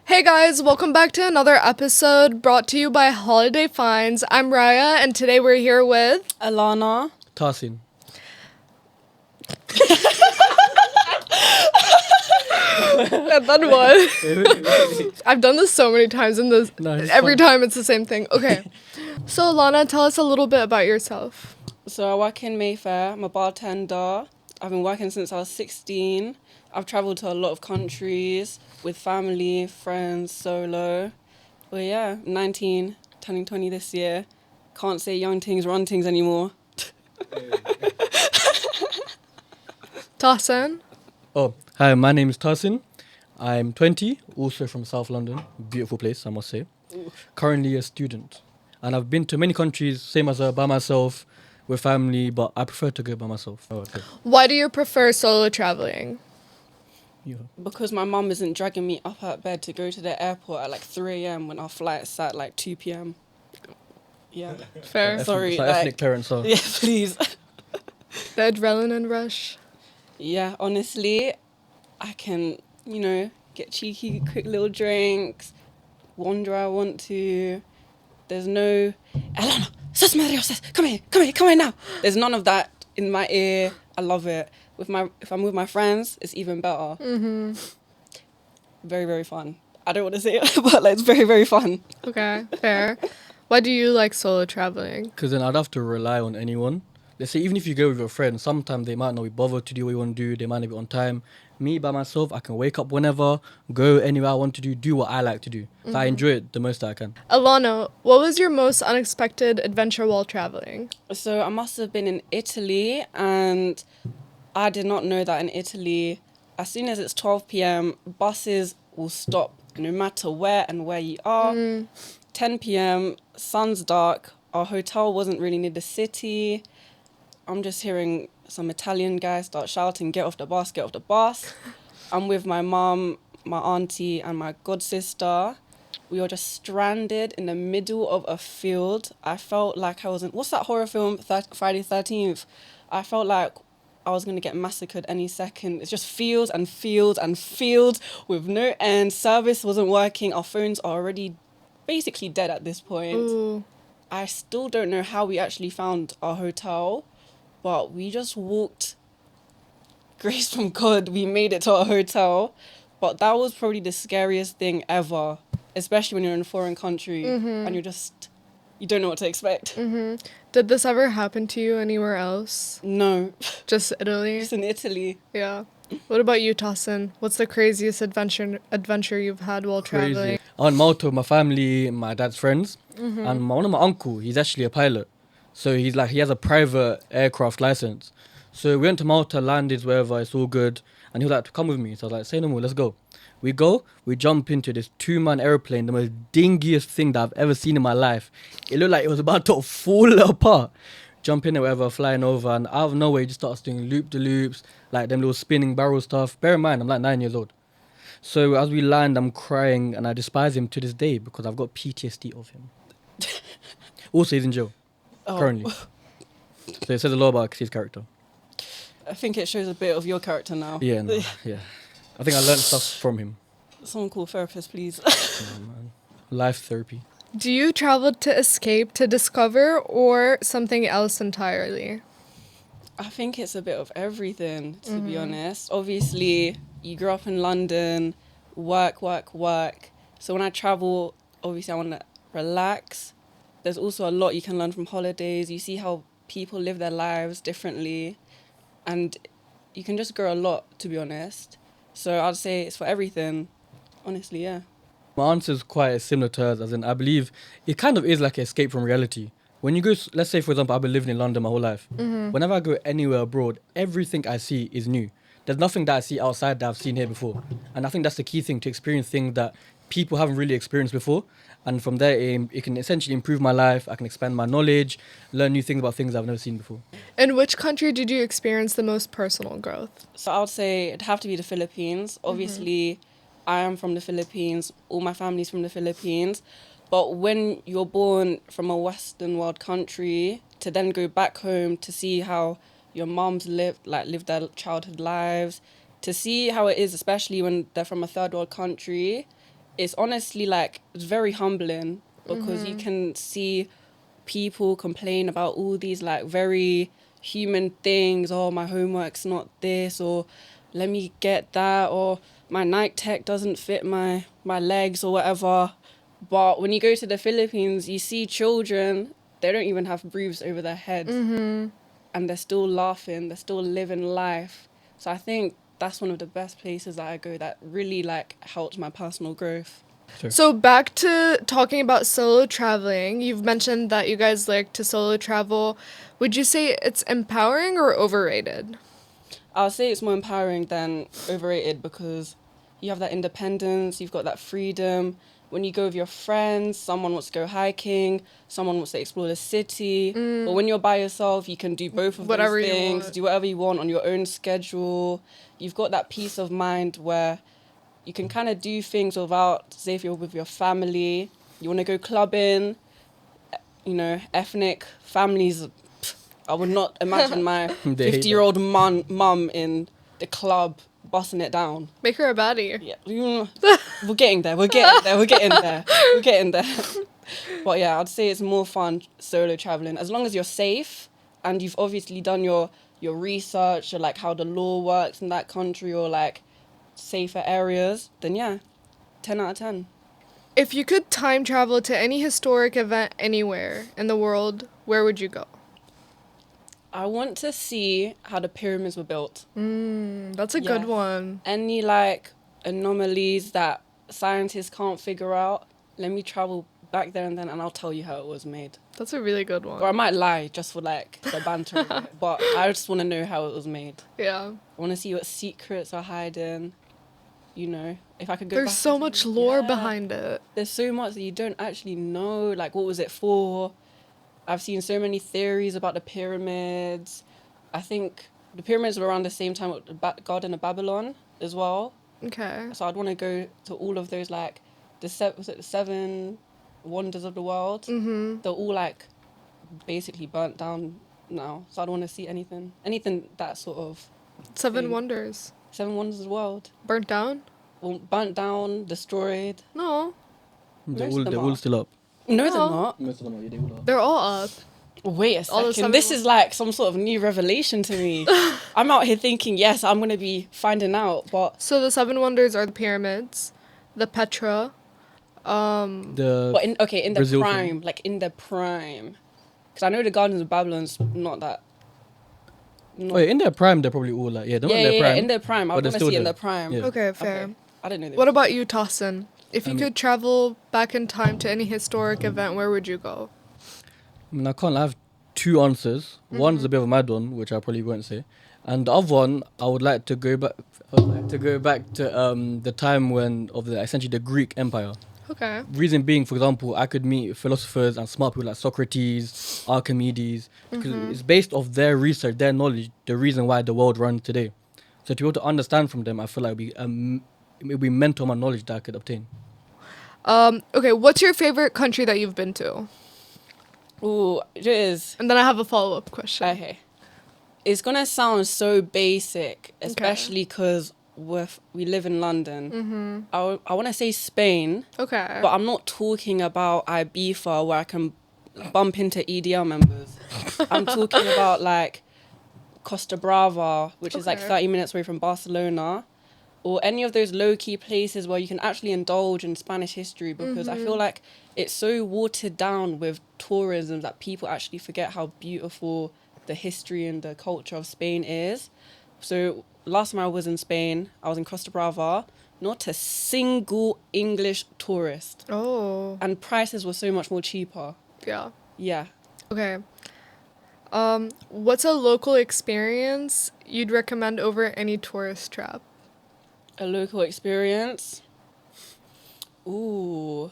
Hey guys, welcome back to another episode brought to you by Holiday Finds. I'm Raya, and today we're here with Alana. Tarsin. and then what? I've done this so many times, and every time it's the same thing. Okay, so Alana, tell us a little bit about yourself. So I work in Mayfair. I'm a bartender. I've been working since I was 16. I've travelled to a lot of countries with family, friends, solo. But yeah, 19, turning 20 this year. Can't say young things, run things anymore. Tasan. Oh, hi, my name is Tarsin. I'm 20, also from South London. Beautiful place, I must say. Currently a student. And I've been to many countries, same as by myself, with family, but I prefer to go by myself. Oh, okay. Why do you prefer solo traveling? Yeah. Because my mum isn't dragging me up out of bed to go to the airport at like 3 a.m. when our flight's at like 2 p.m. Yeah. Fair. Sorry, It's like ethnic parents, so. Yeah, please. The adrenaline rush. Yeah, honestly, I can, get cheeky, quick little drinks, wander where I want to. There's no, Elena, sus madre, sus, come here now. There's none of that in my ear. I love it. If I'm with my friends, it's even better. Mm-hmm. Very, very fun. I don't want to say it, but like, it's very, very fun. Okay, fair. Why do you like solo traveling? Because then I'd have to rely on anyone. Let's say even if you go with your friends, sometimes they might not be bothered to do what you want to do. They might not be on time. Me, by myself, I can wake up whenever, go anywhere I want to do what I like to do. So I enjoy it the most that I can. Alana, what was your most unexpected adventure while traveling? So I must have been in Italy, and I did not know that in Italy, as soon as it's 12 p.m., buses will stop no matter where and where you are. 10 p.m., sun's dark. Our hotel wasn't really near the city. I'm just hearing some Italian guy start shouting, get off the bus, get off the bus. I'm with my mum, my auntie, and my god sister. We were just stranded in the middle of a field. I felt like I was in, what's that horror film, Friday 13th? I felt like I was going to get massacred any second. It's just fields and fields and fields with no end. Service wasn't working. Our phones are already basically dead at this point. Ooh. I still don't know how we actually found our hotel, but we just walked, grace from God, we made it to our hotel. But that was probably the scariest thing ever, especially when you're in a foreign country and you don't know what to expect. Did this ever happen to you anywhere else? No, Just Italy? just in Italy. Yeah. What about you, Tassin? What's the craziest adventure you've had while traveling? Crazy. I went to Malta with my family, my dad's friends, and one of my uncle, he's actually a pilot. So he has a private aircraft license. So we went to Malta, landed wherever, it's all good. And he was like, come with me. So I was like, say no more, let's go. We jump into this 2-man airplane, the most dingiest thing that I've ever seen in my life. It looked like it was about to fall apart. Jump in or whatever, flying over, and out of nowhere, he just starts doing loop-de-loops, like them little spinning barrel stuff. Bear in mind, I'm like 9 years old. So as we land, I'm crying, and I despise him to this day because I've got PTSD of him. Also, he's in jail, currently. So it says a lot about his character. I think it shows a bit of your character now. Yeah, no, yeah. I think I learned stuff from him. Someone call therapist, please. Yeah, man. Life therapy. Do you travel to escape, to discover, or something else entirely? I think it's a bit of everything, to be honest. Obviously, you grew up in London, work. So when I travel, obviously I want to relax. There's also a lot you can learn from holidays. You see how people live their lives differently. And you can just grow a lot, to be honest. So I'd say it's for everything. Honestly, yeah. My answer is quite similar to hers, as in I believe it kind of is like an escape from reality. When you go, let's say for example, I've been living in London my whole life. Whenever I go anywhere abroad, everything I see is new. There's nothing that I see outside that I've seen here before. And I think that's the key thing, to experience things that people haven't really experienced before. And from there, it can essentially improve my life. I can expand my knowledge, learn new things about things I've never seen before. In which country did you experience the most personal growth? So I would say it'd have to be the Philippines. Obviously, I am from the Philippines. All my family's from the Philippines. But when you're born from a Western world country, to then go back home to see how your moms lived their childhood lives, to see how it is, especially when they're from a third world country, it's honestly like it's very humbling because you can see people complain about all these like very human things. Oh, my homework's not this, or let me get that, or my night tech doesn't fit my legs or whatever. But when you go to the Philippines, you see children, they don't even have roofs over their heads, and they're still laughing, they're still living life. So I think that's one of the best places that I go that really like helped my personal growth. Sure. So back to talking about solo traveling, you've mentioned that you guys like to solo travel. Would you say it's empowering or overrated? I'll say it's more empowering than overrated because you have that independence, you've got that freedom. When you go with your friends, someone wants to go hiking, someone wants to explore the city. But when you're by yourself, you can do both of Whatever those you things, want. do whatever you want on your own schedule. You've got that peace of mind where you can kind of do things without, say if you're with your family, you want to go clubbing, you know, ethnic families. I would not imagine my They hate 50-year-old mum in the club busting it down. Make her a baddie. Yeah, we're getting there. We're getting there. But yeah, I'd say it's more fun solo traveling as long as you're safe and you've obviously done your research or like how the law works in that country or like safer areas. Then yeah, 10 out of 10. If you could time travel to any historic event anywhere in the world, where would you go? I want to see how the pyramids were built. That's a good Yes. one. Any like anomalies that scientists can't figure out, let me travel back there and then, and I'll tell you how it was made. That's a really good one. Or I might lie just for like the banter of it, but I just want to know how it was made. Yeah. I want to see what secrets are hiding. You know, if I could go. There's back so into- much lore Yeah. behind it. There's so much that you don't actually know. Like, what was it for? I've seen so many theories about the pyramids. I think the pyramids were around the same time with the Garden of Babylon as well. Okay. So I'd want to go to all of those, like, was it the 7 wonders of the world? Mm-hmm. They're all, like, basically burnt down now. So I'd want to see anything that sort of... Seven thing. wonders. 7 wonders of the world. Burnt down? Well, burnt down, destroyed. No. They're Most of them all are. still up. No, they're No. not. Most of them are. They all are. They're all up. Wait a All the second. 7 This is like some sort of new revelation to me. I'm out here thinking, yes, I'm going to be finding out, but... So the 7 wonders are the pyramids, the Petra, The But in the Brazil prime, thing. like in the prime. Because I know the Gardens of Babylon's not that... Oh, yeah, in their prime, they're probably all like, yeah, they're not in their prime. in their prime. I but would they're want to still see in there. the prime. Yeah. Okay, fair. Okay. I didn't know that. What about you, Tossin? If you I mean- could travel back in time to any historic event, where would you go? I mean, I can't have two answers. One's a bit of a mad one, which I probably won't say, and the other one, I would like to go back. I would like to go back to the time when of the essentially the Greek Empire. Okay. Reason being, for example, I could meet philosophers and smart people like Socrates, Archimedes, because it's based off their research, their knowledge, the reason why the world runs today. So to be able to understand from them, I feel like it would be mental my knowledge that I could obtain. Okay, what's your favorite country that you've been to? Ooh, it is. And then I have a follow-up question. Okay. It's going to sound so basic, especially because we live in London. I want to say Spain, Okay. but I'm not talking about Ibiza where I can bump into EDL members. I'm talking about like Costa Brava, which is like Okay. 30 minutes away from Barcelona, or any of those low-key places where you can actually indulge in Spanish history, because I feel like it's so watered down with tourism that people actually forget how beautiful the history and the culture of Spain is. So last time I was in Spain, I was in Costa Brava, not a single English tourist, Oh, and prices were so much more cheaper. yeah. Yeah. Okay. What's a local experience you'd recommend over any tourist trap? A local experience. Ooh.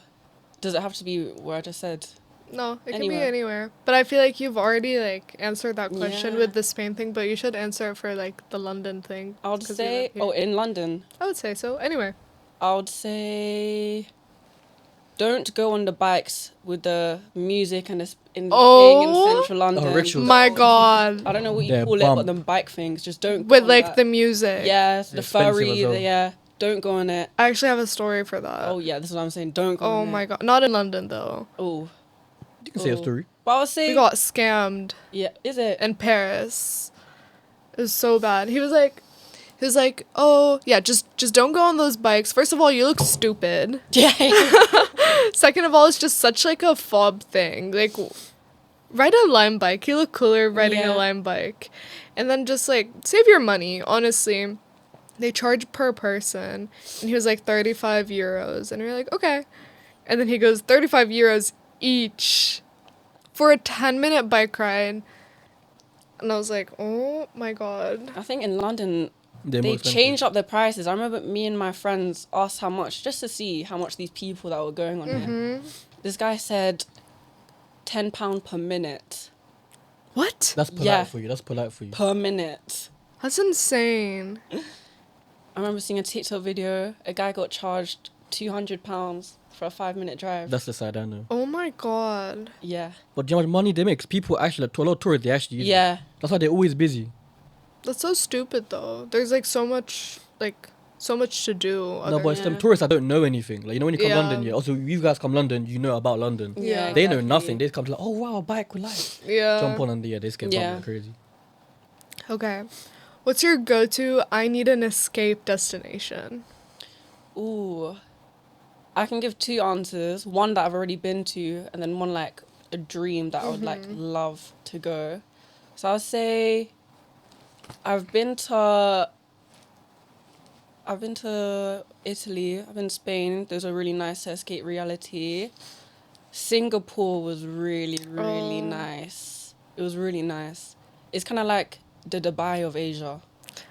Does it have to be where I just said? No, it can be Anywhere. anywhere. But I feel like you've already like answered that question Yeah. with the Spain thing, but you should answer it for like the London thing. I would 'cause you say, live here. oh, in London, I would say so. Anywhere. I would say don't go on the bikes with the music and thing in central London. rituals. My God. I don't know what you They're call it, but bump. them bike things. Just don't go With on like that. the music. Yes, They're the expensive furry, as well. yeah. don't go on it. I actually have a story for that. Oh yeah, this is what I'm saying. Don't go on it. Oh my god. Not in London though. Oh. You can say a story. But I was saying. We got scammed Yeah, is it? in Paris. It was so bad. He was like, oh yeah, just don't go on those bikes. First of all, you look stupid. Yeah. Second of all, it's just such like a fob thing. Like, ride a Lime bike. You look cooler riding a Yeah. Lime bike. And then just like save your money, honestly. They charge per person. And he was like 35 euros. And we are like, okay. And then he goes, 35 euros each for a 10-minute bike ride. And I was like, oh my god. I think in London They're more they expensive. changed up the prices. I remember me and my friends asked how much, just to see how much these people that were going on here. This guy said £10 per minute. What? That's polite Yeah. for you. That's polite for you. Per minute. That's insane. I remember seeing a TikTok video. A guy got charged £200 for a 5-minute drive. That's the side I know. Oh my god. Yeah. But do you know how much money they make? 'Cause people actually, a lot of tourists, they actually use it. Yeah. That's why they're always busy. That's so stupid though. There's like so much to do. No, other but it's them Yeah. tourists that don't know anything. Like, you know, when you come Yeah. London, yeah. Also, you guys come London, you know about London. Yeah. They know exactly. nothing. They just come to like, oh wow, a bike with lights. Yeah. Jump on and yeah, they just get bumped Yeah. like crazy. Okay. What's your go-to I need an escape destination? Ooh. I can give two answers. One that I've already been to, and then one like a dream that I would like love to go. So I'll say I've been to Italy, I've been to Spain. Those are really nice to escape reality. Singapore was really, really Oh. nice. It was really nice. It's kind of like the Dubai of Asia.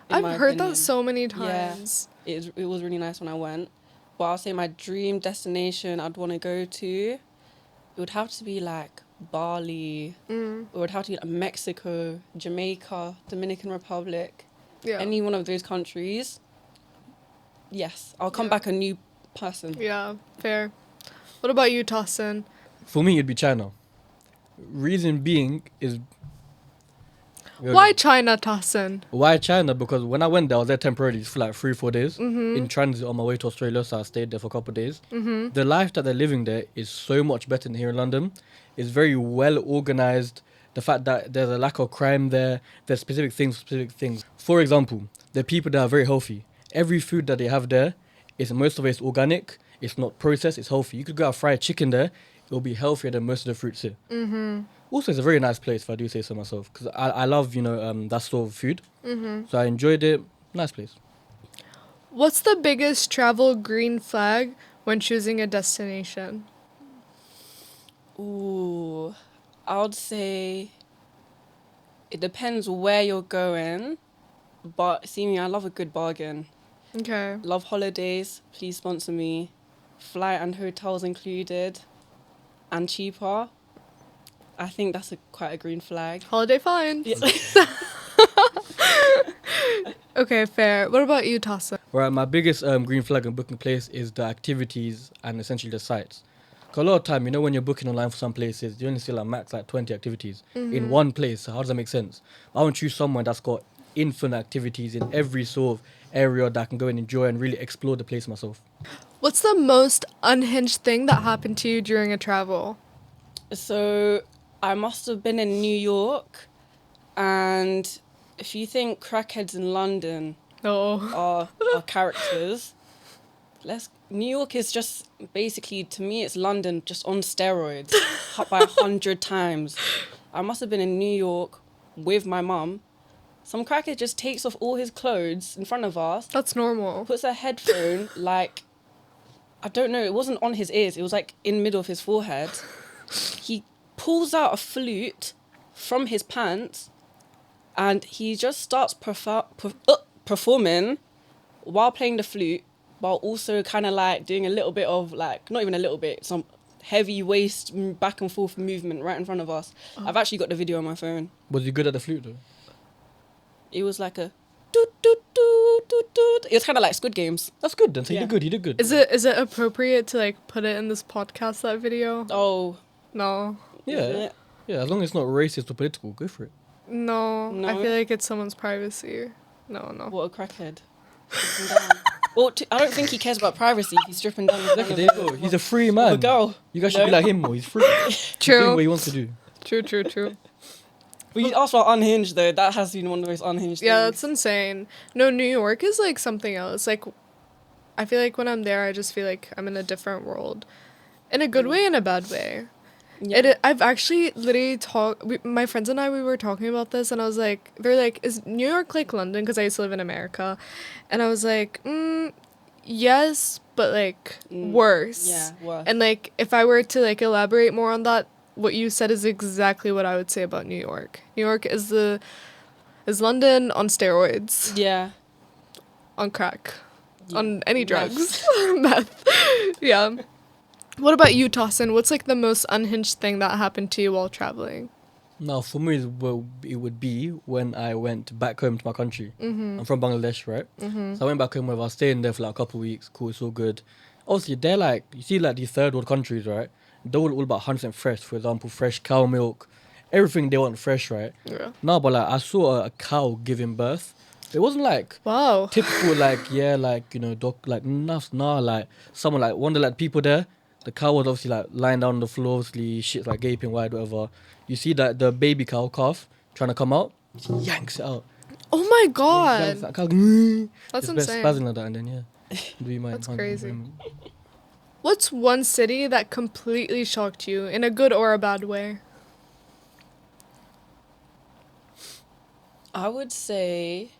in I've my heard opinion. that so many Yeah. times. It was really nice when I went. But I'll say my dream destination I'd want to go to, it would have to be like Bali. Mm. It would have to be like Mexico, Jamaica, Dominican Republic. Yeah. Any one of those countries. Yes, I'll come Yeah. back a new person. Yeah, fair. What about you, Tossin? For me, it'd be China. Reason being is Why China, Tossin? Why China? Because when I went there, I was there temporarily for like 3-4 days in transit on my way to Australia. So I stayed there for a couple of days. The life that they're living there is so much better than here in London. It's very well organized. The fact that there's a lack of crime there, there's specific things. For example, the people that are very healthy. Every food that they have there is most of it is organic. It's not processed. It's healthy. You could go out fried chicken there. It'll be healthier than most of the fruits here. Also, it's a very nice place, if I do say so myself, because I love, that sort of food. So I enjoyed it. Nice place. What's the biggest travel green flag when choosing a destination? Ooh, I would say it depends where you're going. But see me, I love a good bargain. Okay. Love holidays. Please sponsor me. Flight and hotels included. And cheaper. I think that's quite a green flag. Holiday finds. Yeah. Okay, fair. What about you, Tossin? Right, my biggest green flag in booking place is the activities and essentially the sites. Because a lot of time, when you're booking online for some places, you only see like max like 20 activities in one place. So how does that make sense? I want to choose somewhere that's got infinite activities in every sort of area that I can go and enjoy and really explore the place myself. What's the most unhinged thing that happened to you during a travel? So I must have been in New York. And if you think crackheads in London No. are characters, New York is just basically, to me, it's London just on steroids by 100 times. I must have been in New York with my mum. Some crackhead just takes off all his clothes in front of us, That's normal. puts a headphone like, I don't know, it wasn't on his ears, it was like in the middle of his forehead. He pulls out a flute from his pants and he just starts performing while playing the flute, but also kind of like doing a little bit of like, not even a little bit, some heavy waist back and forth movement right in front of us. I've actually got the video on my phone. Was you good at the flute though? It was like a doot, doot, doot, doot, doot. It was kind of like Squid Games. That's good then. So Yeah. you did good. Is it appropriate to like put it in this podcast, that video? Oh, No. Yeah. isn't Yeah, as long as it's not racist or political, go for it. No. I No? feel like it's someone's privacy. No. What a crackhead. Sit him down. Well, I don't think he cares about privacy. He's stripping down. Exactly, there you go. He's a free man. A girl. You guys should be like him more. He's free. He's doing True. what he wants to do. True. But you asked about unhinged though. That has been one of those unhinged. Yeah, things. that's insane. No, New York is like something else. Like, I feel like when I'm there, I just feel like I'm in a different world, in a good way and a bad way. Yeah. I've actually literally my friends and we were talking about this, and I was like, they're like, is New York like London? Because I used to live in America, and I was like, yes, but like worse. Yeah, worse. And like, if I were to like elaborate more on that, what you said is exactly what I would say about New York. New York is London on steroids, Yeah. on crack, Yeah. on any Meth. drugs, meth. Yeah. What about you, Tossin? What's like the most unhinged thing that happened to you while traveling? Now, for me, it would be when I went back home to my country. I'm from Bangladesh, right? So I went back home where I was staying there for like a couple of weeks. Cool, it's all good. Obviously, they're like, you see like these third world countries, right? They're all about 100% fresh. For example, fresh cow milk. Everything they want fresh, right? Yeah. No, but like I saw a cow giving birth. It wasn't like Wow. typical like someone like Wanderlust people there. The cow was obviously like lying down on the floor, obviously shit like gaping wide, whatever. You see that the baby cow calf trying to come out, she yanks it out. Oh my Yanks god. that cow, That's just insane. spazzing like that, and then do you mind? That's crazy. What's one city that completely shocked you in a good or a bad way? I would say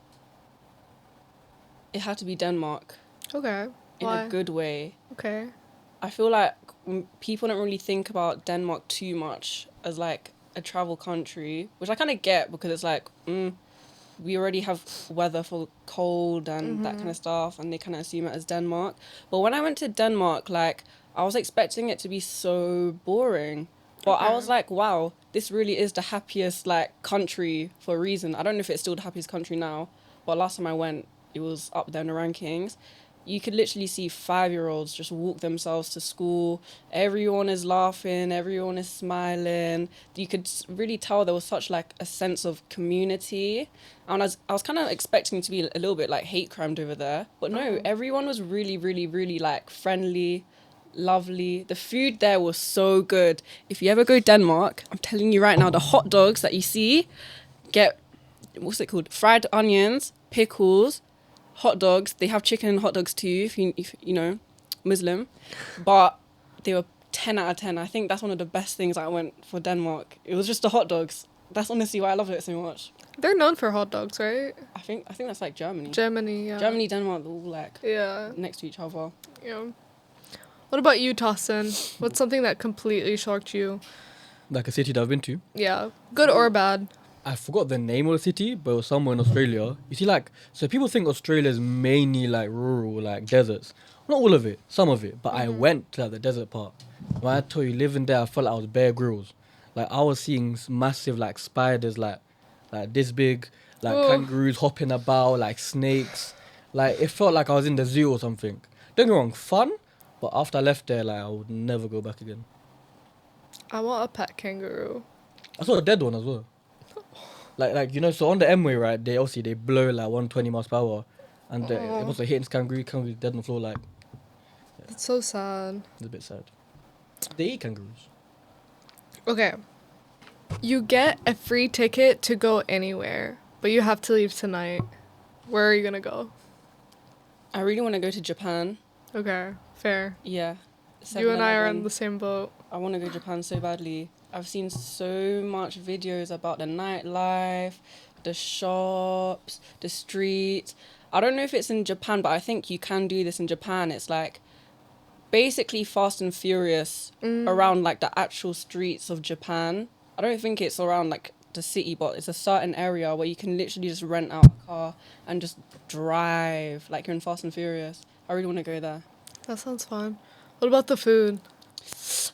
it had to be Denmark Okay. in Why? a good way. Okay. I feel like people don't really think about Denmark too much as like a travel country, which I kind of get because it's like, we already have weather for cold and that kind of stuff, and they kind of assume it as Denmark. But when I went to Denmark, like, I was expecting it to be so boring. But I was like, wow, this really is the happiest, like, country for a reason. I don't know if it's still the happiest country now, but last time I went, it was up there in the rankings. You could literally see 5-year-olds just walk themselves to school. Everyone is laughing. Everyone is smiling. You could really tell there was such like a sense of community. And I was kind of expecting it to be a little bit like hate crimed over there. But no, everyone was really, really, really like friendly, lovely. The food there was so good. If you ever go Denmark, I'm telling you right now, the hot dogs that you see, get, what's it called? Fried onions, pickles, hot dogs. They have chicken and hot dogs too, if you know, Muslim. But they were 10 out of 10. I think that's one of the best things I went for Denmark. It was just the hot dogs. That's honestly why I loved it so much. They're known for hot dogs, right? I think that's like Germany. Germany, yeah. Germany, Denmark, they're all like Yeah. next to each other. Yeah. What about you, Tossin? What's something that completely shocked you? Like a city that I've been to. Yeah. Good or bad? I forgot the name of the city, but it was somewhere in Australia. You see, like, so people think Australia is mainly like rural, like deserts. Not all of it, some of it. But I went to like, the desert part. When I tell you, living there, I felt like I was Bear Grylls. Like, I was seeing massive like spiders, like this big, like kangaroos hopping about, like snakes. Like, it felt like I was in the zoo or something. Don't get me wrong, fun. But after I left there, like, I would never go back again. I want a pet kangaroo. I saw a dead one as well. Like you know, so on the M-way, right, they blow like 120 miles per hour. And it was hitting this kangaroo dead on the floor, like, That's so sad. it's a bit sad. They eat kangaroos. Okay. You get a free ticket to go anywhere, but you have to leave tonight. Where are you gonna go? I really want to go to Japan. Okay, fair. Yeah. You and I are 7-Eleven. in the same boat. I want to go to Japan so badly. I've seen so much videos about the nightlife, the shops, the streets. I don't know if it's in Japan, but I think you can do this in Japan. It's like basically Fast and Furious around like the actual streets of Japan. I don't think it's around like the city, but it's a certain area where you can literally just rent out a car and just drive like you're in Fast and Furious. I really want to go there. That sounds fun. What about the food?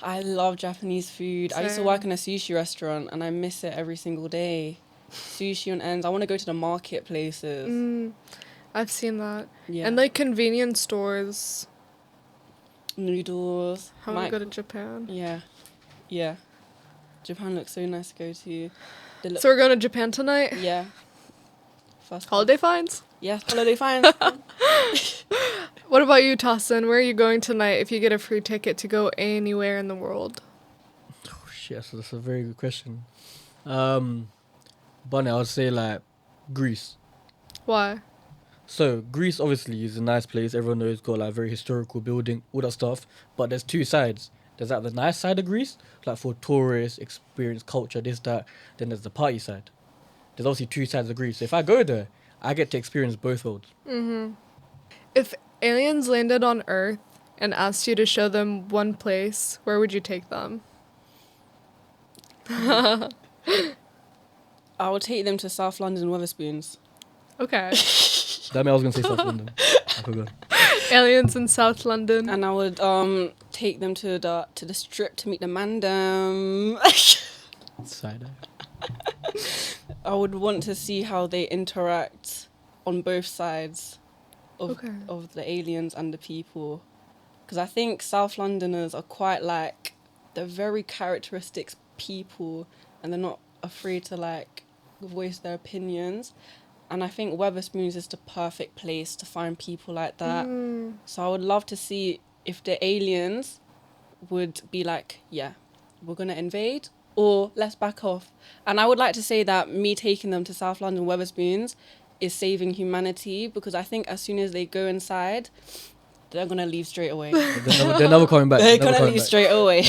I love Japanese food. I used to Same. work in a sushi restaurant and I miss it every single day. Sushi on ends. I want to go to the marketplaces. I've seen that. Yeah. And like convenience stores. Noodles. I want to go to Japan. Yeah. Yeah. Japan looks so nice to go to. So we're going to Japan tonight? Yeah. First Holiday finds? Yeah, holiday finds. What about you, Tassin? Where are you going tonight if you get a free ticket to go anywhere in the world? Oh, shit, so that's a very good question. Bunny, I would say like Greece. Why? So Greece obviously is a nice place. Everyone knows it's got like very historical building, all that stuff. But there's two sides. There's like the nice side of Greece, like for tourists, experience culture, this, that. Then there's the party side. There's obviously two sides of Greece. So if I go there, I get to experience both worlds. If aliens landed on Earth and asked you to show them one place, where would you take them? I would take them to South London Weatherspoons. Okay. That means I was gonna say South London. I forgot. Aliens in South London. And I would take them to the strip to meet the mandem. Side eye. I would want to see how they interact on both sides of the aliens and the people. Because I think South Londoners are quite like, they're very characteristic people and they're not afraid to like voice their opinions. And I think Weatherspoons is the perfect place to find people like that. So I would love to see if the aliens would be like, yeah, we're going to invade or let's back off. And I would like to say that me taking them to South London Weatherspoons is saving humanity, because I think as soon as they go inside, they're going to leave straight away. They're never coming back. They're Never going to coming leave back. straight away.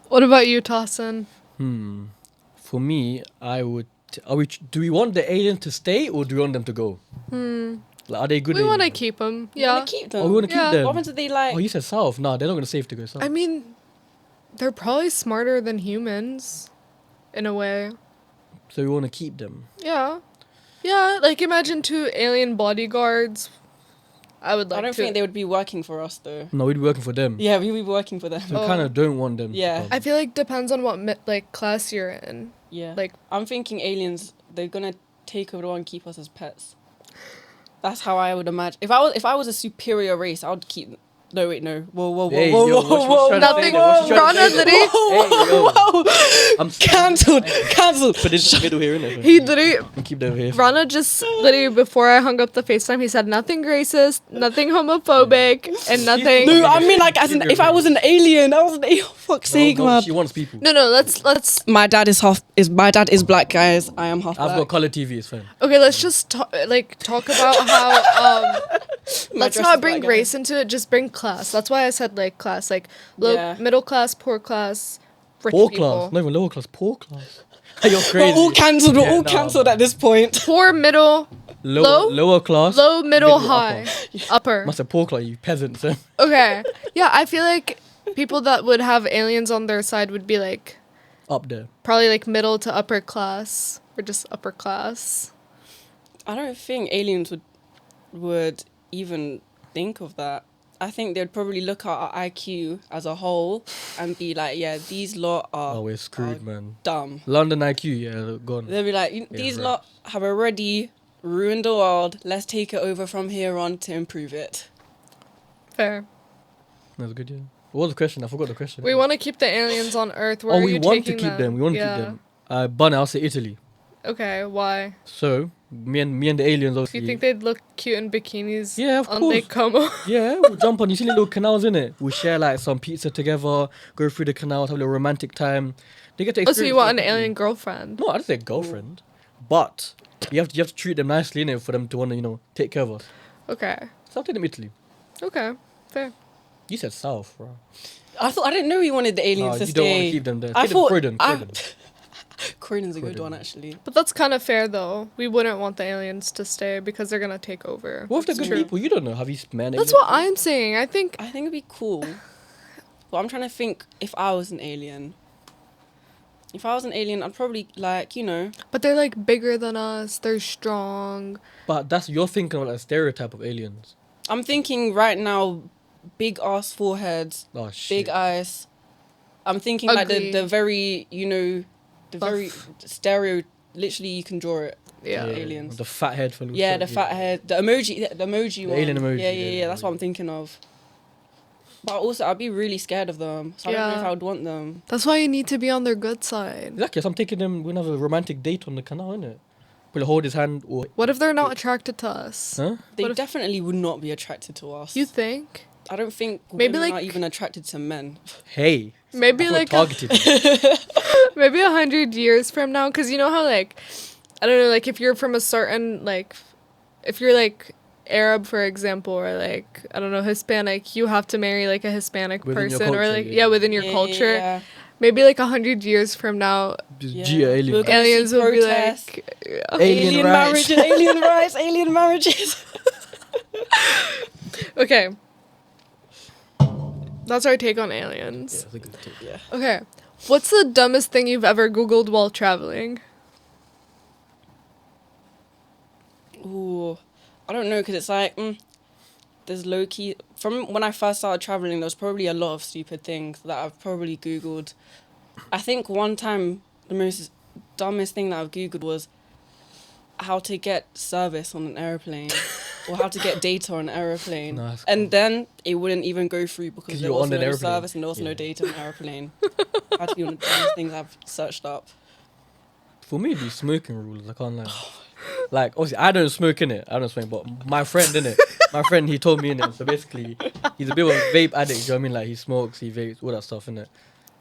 What about you, Tassin? For me, I would. Do we want the aliens to stay or do we want them to go? Like, are they good? We want to aliens? keep them. You Yeah. want to keep them. Oh, we want to Yeah. keep them. What happens if they like... Oh, you said south. No, they're not gonna save to go south. I mean, they're probably smarter than humans, in a way. So we want to keep them. Yeah. Yeah, like imagine two alien bodyguards. I would like I don't to. think they would be working for us though. No, we'd be working for them. Yeah, we would be working for them. So we kind of don't want them. to Yeah. come. I feel like depends on what like class you're in. Yeah. Like, I'm thinking aliens, they're gonna take over and keep us as pets. That's how I would imagine. If I was a superior race, I would keep. No, wait, no. Whoa, Hey, yo, what's trying to say nothing. there? What's she trying to Rana say there? literally, Hey, yo. I'm Cancelled. But it's middle here, innit? he literally, And keep them here. Rana just literally before I hung up the FaceTime, he said nothing racist, nothing homophobic, and nothing. No, I mean like as in, if I was an alien, I was an alien. Fuck's sake, No, man. she wants people. No, let's My dad is black, guys. I am half I've black. got color TV. It's fine. okay. Let's just talk about how let's dress not is bring black, race into it. Just bring class. That's why I said like class, like low, Yeah. middle class, poor class, rich Poor people. class, not even lower class. Poor class. You're crazy. We're all cancelled. We're Yeah, all nah, cancelled at this point. Poor, middle, low? Lower class. low, middle, Middle, high, upper. Must have poor class. You peasants. Okay. Yeah, I feel like people that would have aliens on their side would be like Up there. probably like middle to upper class or just upper class. I don't think aliens would even think of that. I think they'd probably look at our IQ as a whole and be like, yeah, these lot are Oh, we're screwed, man. dumb. London IQ, yeah, gone. They'll be like, these lot have already ruined the world. Let's take it over from here on to improve it. Fair. That's good, yeah. What was the question? I forgot the question. We want to keep the aliens on Earth. Where Oh, are we you want to taking keep them. We want to Yeah. keep them. Bunny, I'll say Italy. Okay, why? So, me and the aliens, Do obviously. you think they'd look cute in bikinis Yeah, of on course. Lake Como? Yeah, we'll jump on. You see the little canals in it. We'll share like some pizza together, go through the canals, have a little romantic time. They get to Oh, so experience you want an that. alien girlfriend? No, I didn't say girlfriend, but you have to treat them nicely in it for them to want to take care of us. Okay. So I'll take them Italy. Okay. Fair. You said south, bro. I didn't know you wanted the aliens No, to you don't want to stay. keep them there. I Take thought them Croydon. Croydon's a good Croydon. one actually. But that's kind of fair, though. We wouldn't want the aliens to stay because they're gonna take over. What if they're That's good true. people? You don't know. Have you met That's aliens? what I'm saying. I think I think it'd be cool. But I'm trying to think if I was an alien. If I was an alien, I'd probably but they're like bigger than us. They're strong. But you're thinking of a stereotype of aliens. I'm thinking right now, big ass foreheads, Oh shit. big eyes. I'm thinking like Ugly. the very, the Buff. very stereo, literally you can draw it. Yeah. aliens. The fat head for Yeah, the fat head, the emoji one. alien emoji, Yeah, yeah, that's what I'm thinking of. But also, I'd be really scared of them. So I don't know if Yeah. I would want them. That's why you need to be on their good side. Exactly. So I'm taking them. We're gonna have a romantic date on the canal, innit? Probably hold his hand or What if they're not attracted to us? huh? They What if- definitely would not be attracted to us. You think? I don't think Maybe, women are like- even attracted to men. Hey. Maybe That's not like targeted. maybe 100 years from now, because you know how like, I don't know, like if you're from a certain like, if you're like Arab, for example, or like I don't know, Hispanic, you have to marry like a Hispanic Within your person, or culture, like yeah. within your Yeah, culture. yeah. Maybe like 100 years from now, Just Yeah. G alien. We'll go aliens see will be protests. like, Alien rights. marriages, alien rights, alien marriages. okay. That's our take on aliens. Yeah, that's a good take. Yeah. Okay. What's the dumbest thing you've ever Googled while traveling? Ooh, I don't know, because it's like, there's low key. From when I first started traveling, there was probably a lot of stupid things that I've probably Googled. I think one time the most dumbest thing that I've Googled was how to get service on an aeroplane or how to get data on an aeroplane. No, that's And then it wouldn't even go through because 'Cause there you're was on an no aeroplane. service and there was no Yeah. data on an aeroplane. That's one of the dumbest things I've searched up. For me, these smoking rules, I can't lie. Like, obviously, I don't smoke in it. I don't smoke, but my friend in it, my friend, he told me in it. So basically, he's a bit of a vape addict. You know what I mean? Like, he smokes, he vapes, all that stuff in it.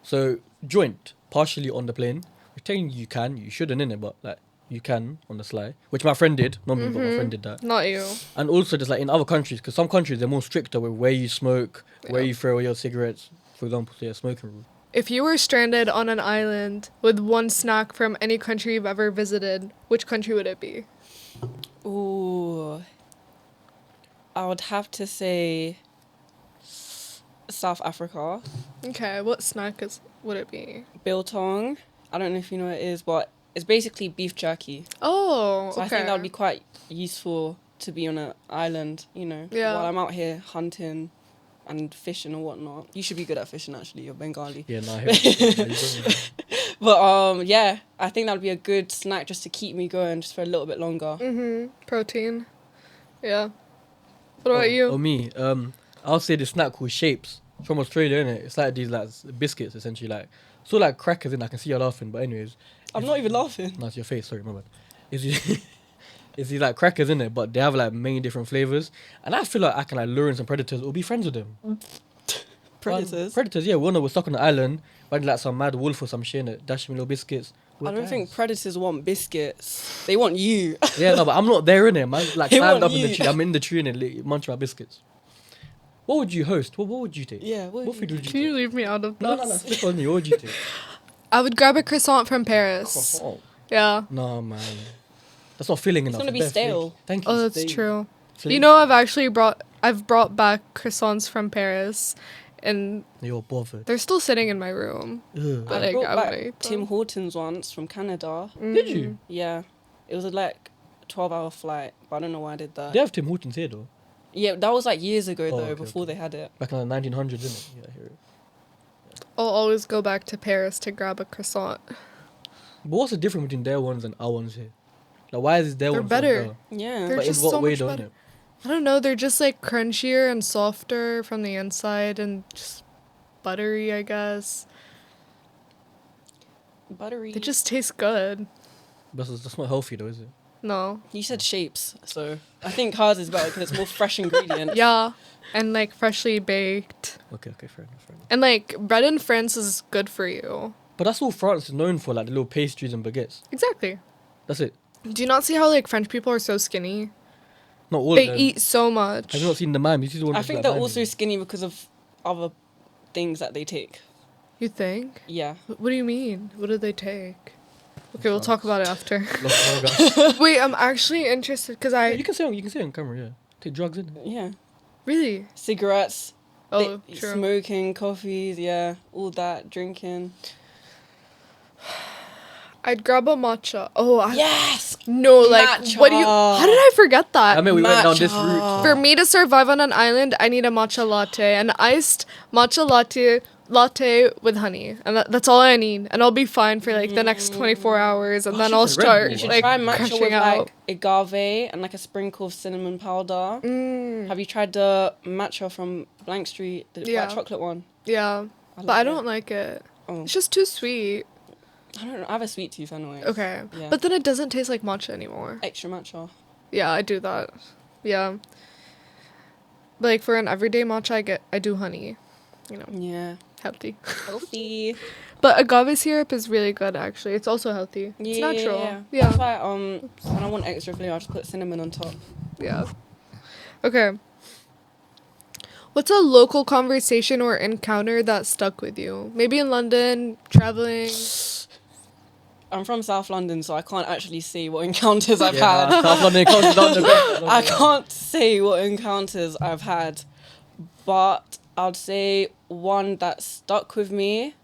So joint, partially on the plane. Which technically you can, you shouldn't in it, but like you can on the sly. Which my friend did, not me, but my friend did that. Not you. And also just like in other countries, because some countries they're more stricter with where you smoke, where Yeah. you throw away your cigarettes. For example, so yeah, smoking rule. If you were stranded on an island with one snack from any country you've ever visited, which country would it be? Ooh. I would have to say South Africa. Okay, what snack would it be? Biltong. I don't know if you know what it is, but it's basically beef jerky. Oh, So okay. I think that would be quite useful to be on an island, you know, Yeah. while I'm out here hunting and fishing and whatnot. You should be good at fishing, actually. You're Bengali. Yeah, nah, I hear it. Nah, you don't. But yeah, I think that would be a good snack just to keep me going just for a little bit longer. Protein. Yeah. What about Oh, you? me. I'll say the snack called Shapes from Australia, innit? It's like these like biscuits essentially, like so like crackers. In I can see you laughing, but anyways, I'm not even laughing. no, it's your face. Sorry, my bad. It's these, it's these like crackers in it, but they have like many different flavors, and I feel like I can like lure in some predators or be friends with them. Predators. Predators, yeah. One that was stuck on the island, but like some mad wolf or some shit in it, dash me little biscuits. I don't think predators want biscuits. They want you. Yeah, no, but I'm not there in it, man. Like They climbed want up in the you. tree. I'm in the tree and it munch my biscuits. What would you host? What would you take? Yeah. What food would you Can you take? leave me out of this? No. Stick on you. What would you take? I would grab a croissant from Paris. Croissant. Yeah. No, man. That's not filling enough. gonna be Bare flake. stale. Thank you. Oh, that's stale. true. Flake. You know, I've brought back croissants from Paris, and You're bothered. they're still sitting in my room. Ugh. But I like, brought I back would eat Tim them. Hortons once from Canada. Did you? Yeah. It was like a 12-hour flight, but I don't know why I did that. They have Tim Hortons here though. Yeah, that was like years ago Oh, though, okay, before okay. they had it. Back in the 1900s, isn't it? Yeah, I hear it. I'll always go back to Paris to grab a croissant. But what's the difference between their ones and our ones here? Like, why is their They're ones better. so Yeah. They're But in just what so way much though, better. innit? I don't know. They're just like crunchier and softer from the inside and just buttery, I guess. Buttery. They just taste good. That's not healthy though, is it? No. You said shapes, so I think hers is better because it's more fresh ingredients. Yeah. And like freshly baked. Okay, fair enough. And like bread in France is good for you. But that's all France is known for, like the little pastries and baguettes. Exactly. That's it. Do you not see how like French people are so skinny? Not all They of them. eat so much. Have you not seen the mime? You see the one I that's think like they're miming? also skinny because of other things that they take. You think? Yeah. What do you mean? What did they take? Okay, we'll talk about it after. Las Vegas. Wait, I'm actually interested because Yeah, you can say on camera, yeah. Take drugs in. Yeah. really. Cigarettes. Oh, they- true. Smoking, coffees, yeah. All that, drinking. I'd grab a matcha. Oh, Yes! no, like what do you? Matcha. How did I forget that? I mean, we went down this Matcha. route. For me to survive on an island, I need a matcha latte, an iced matcha latte with honey, and that's all I need, and I'll be fine for like the next 24 hours, and Oh, then shit, I'll Red start Bull. You should like try matcha crashing with out. like agave and like a sprinkle of cinnamon powder. Have you tried the matcha from Blank Street, the Yeah. white chocolate one? Yeah, but love I it. don't like it. Oh. It's just too sweet. I don't know. I have a sweet tooth anyway. Okay. Yeah. But then it doesn't taste like matcha anymore. Extra matcha. Yeah, I do that. Yeah. But like for an everyday matcha, I do honey. You know, Yeah. healthy. Healthy. But agave syrup is really good actually. It's also healthy. It's natural. Yeah. Yeah. That's why when I want extra flavor, I just put cinnamon on top. Yeah. Okay. What's a local conversation or encounter that stuck with you? Maybe in London, traveling. I'm from South London, so I can't actually say what encounters I've Yeah, had. South London encounters not the best. I can't say what encounters I've had, but I'd say one that stuck with me.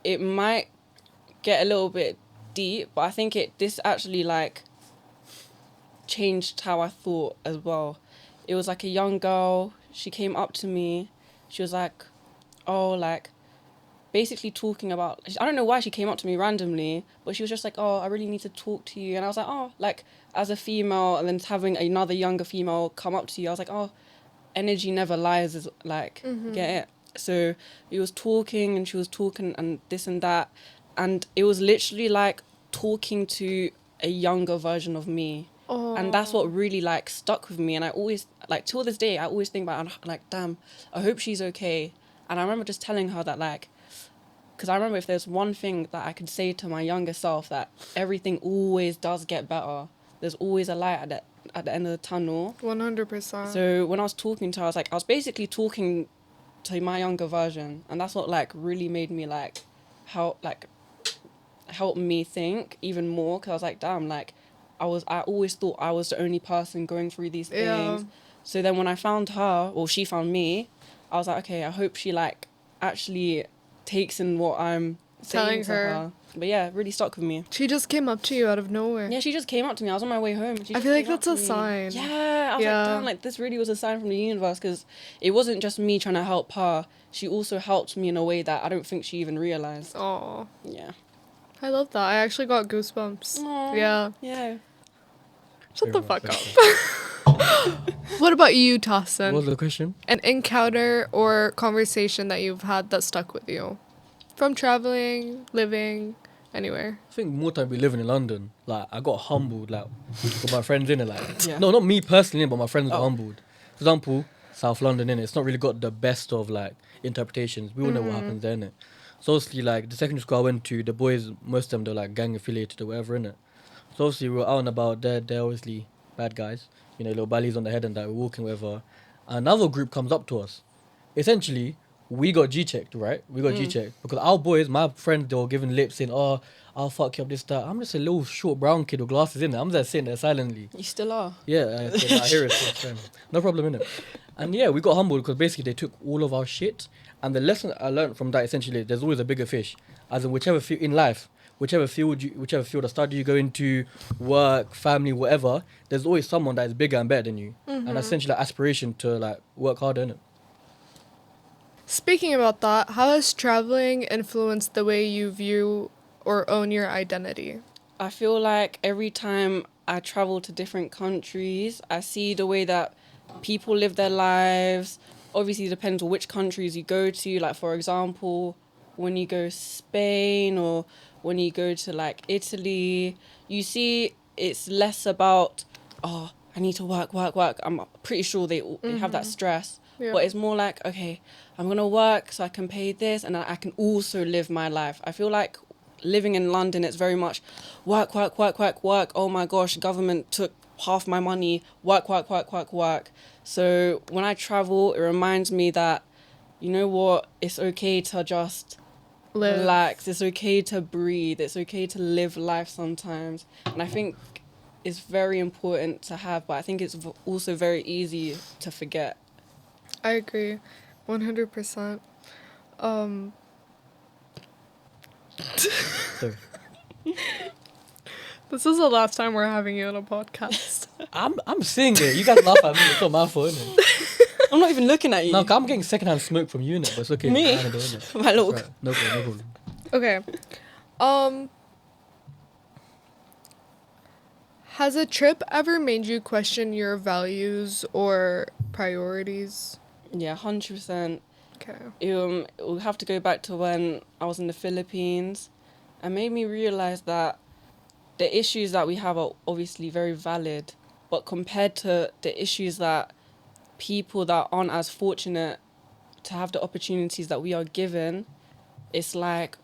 It might get a little bit deep, but I think this actually like changed how I thought as well. It was like a young girl. She came up to me. She was like, "Oh, like." Basically talking about, I don't know why she came up to me randomly, but she was just like, "Oh, I really need to talk to you." And I was like, "Oh," like as a female, and then having another younger female come up to you, I was like, "Oh, energy never lies," is like, get it? So we was talking and she was talking and this and that, and it was literally like talking to a younger version of me. Oh. And that's what really like stuck with me. And I always, like till this day, I always think about, like, damn, I hope she's okay. And I remember just telling her that, like, because I remember if there's one thing that I could say to my younger self, that everything always does get better. There's always a light at the end of the tunnel. 100%. So when I was talking to her, I was basically talking to my younger version, and that's what like really made me like help me think even more, because I was like, damn, like I always thought I was the only person going through these things. Yeah. So then when I found her, or she found me, I was like, okay, I hope she like actually takes in what I'm Telling saying to her. her. But yeah, it really stuck with me. She just came up to you out of nowhere. Yeah, she just came up to me. I was on my way home. And she I just feel like came up that's a to me. sign. Yeah, I was Yeah. like, damn, like this really was a sign from the universe, because it wasn't just me trying to help her. She also helped me in a way that I don't think she even realized. Oh, Yeah. I love that. I actually got goosebumps. Aw, Yeah. Yeah. Shut the Fair fuck enough, up. What about you, What was Tassin? the question? An encounter or conversation that you've had that stuck with you? From traveling, living, anywhere. I think more time we living in London, like I got humbled, like with my friends in it, like Yeah. no, not me personally, but my friends got Oh. humbled. For example, South London in it, it's not really got the best of like interpretations. We all know what happens there in it. So obviously, like the secondary school I went to, the boys, most of them they're like gang affiliated or whatever in it. So obviously we were out and about. They're obviously bad guys, you know, little bellies on the head and that. We're walking wherever. Another group comes up to us. Essentially, we got G checked, right? We got G checked because our boys, my friends, they were giving lips saying, "Oh, I'll fuck you up this that." I'm just a little short brown kid with glasses in there. I'm just sitting there silently. You still are. Yeah, I hear it. So it's fine. No problem in it. And yeah, we got humbled because basically they took all of our shit. And the lesson I learned from that essentially, there's always a bigger fish. As in whichever field in life, whichever field of study you go into, work, family, whatever, there's always someone that is bigger and better than you. And essentially aspiration to like work harder in it. Speaking about that, how has traveling influenced the way you view or own your identity? I feel like every time I travel to different countries, I see the way that people live their lives. Obviously, it depends on which countries you go to. Like, for example, when you go Spain or when you go to, like, Italy, you see it's less about, oh, I need to work. I'm pretty sure they have that stress. Yeah. But it's more like, okay, I'm going to work so I can pay this and I can also live my life. I feel like living in London, it's very much work. Oh my gosh, government took half my money. Work. So when I travel, it reminds me that, you know what, it's okay to just relax. It's okay to breathe. It's okay to live life sometimes. And I think it's very important to have, but I think it's also very easy to forget. I agree, 100%. So This is the last time we're having you on a podcast. I'm seeing it. You guys laugh at me. It's not my fault, innit? I'm not even looking at you. No, I'm getting secondhand smoke from you, innit? But it's okay. Me? I handle it, innit? My little... Right. No problem. Okay. Has a trip ever made you question your values or priorities? Yeah, 100%. Okay. We'll have to go back to when I was in the Philippines. and made me realize that the issues that we have are obviously very valid, but compared to the issues that people that aren't as fortunate to have the opportunities that we are given, it's like,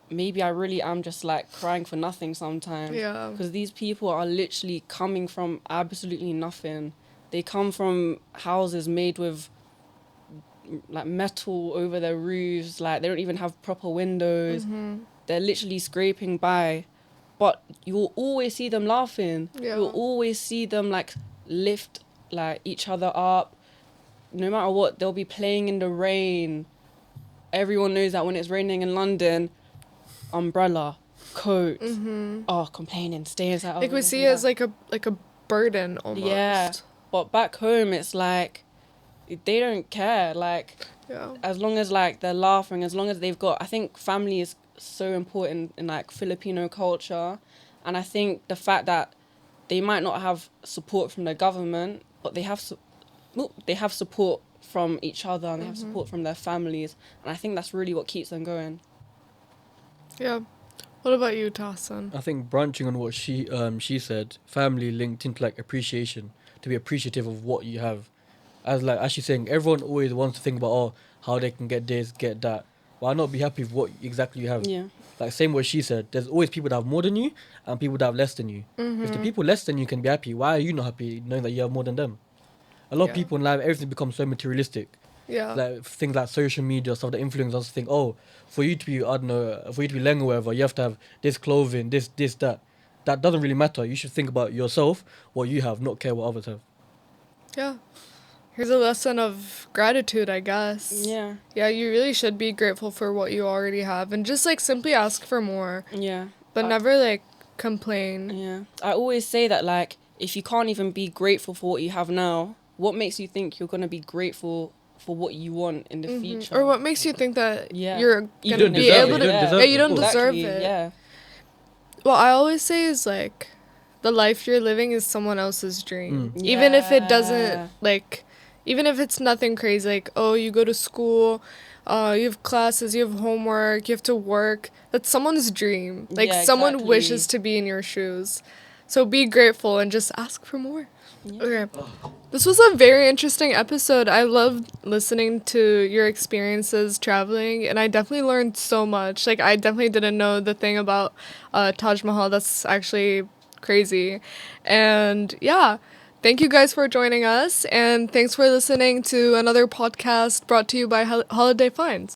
maybe I really am just like crying for nothing sometimes. Yeah. Because these people are literally coming from absolutely nothing. They come from houses made with like metal over their roofs, like they don't even have proper windows. They're literally scraping by, but you'll always see them laughing. Yeah. You'll always see them like lift like each other up. No matter what, they'll be playing in the rain. Everyone knows that when it's raining in London, umbrella, coat, complaining, stay inside. Like we see it as like a burden almost. Yeah, but back home it's like they don't care. Like, Yeah. as long as like they're laughing, as long as they've got, I think family is so important in like Filipino culture, and I think the fact that they might not have support from the government, but they have support from each other, and they have support from their families, and I think that's really what keeps them going. Yeah. What about you, Tassin? I think branching on what she said, family linked into like appreciation, to be appreciative of what you have. As she's saying, everyone always wants to think about how they can get this, get that. Why not be happy with what exactly you have? Yeah. Like same what she said, there's always people that have more than you and people that have less than you. If the people less than you can be happy, why are you not happy knowing that you have more than them? A lot of Yeah. people in life, everything becomes so materialistic. Yeah. Like things like social media stuff that influence us to think, oh, for you to be, I don't know, for you to be Leng or whatever, you have to have this clothing, this, that. That doesn't really matter. You should think about yourself, what you have, not care what others have. Yeah. Here's a lesson of gratitude, I guess. Yeah. Yeah, you really should be grateful for what you already have and just like simply ask for more, Yeah. but never like complain. Yeah. I always say that, like, if you can't even be grateful for what you have now, what makes you think you're going to be grateful for what you want in the future? Or what makes you think that Yeah. you're You gonna don't be deserve able it, to? yeah. Yeah, you don't Exactly, deserve it. Yeah. What I always say is like, the life you're living is someone else's dream. Even if it Yeah. doesn't like, even if it's nothing crazy, like you go to school, you have classes, you have homework, you have to work. That's someone's dream. Like Yeah, someone exactly. wishes to be in your shoes. So be grateful and just ask for more. Yeah. Okay. This was a very interesting episode. I loved listening to your experiences traveling, and I definitely learned so much. Like, I definitely didn't know the thing about Taj Mahal. That's actually crazy. And yeah, thank you guys for joining us, and thanks for listening to another podcast brought to you by Holiday Finds.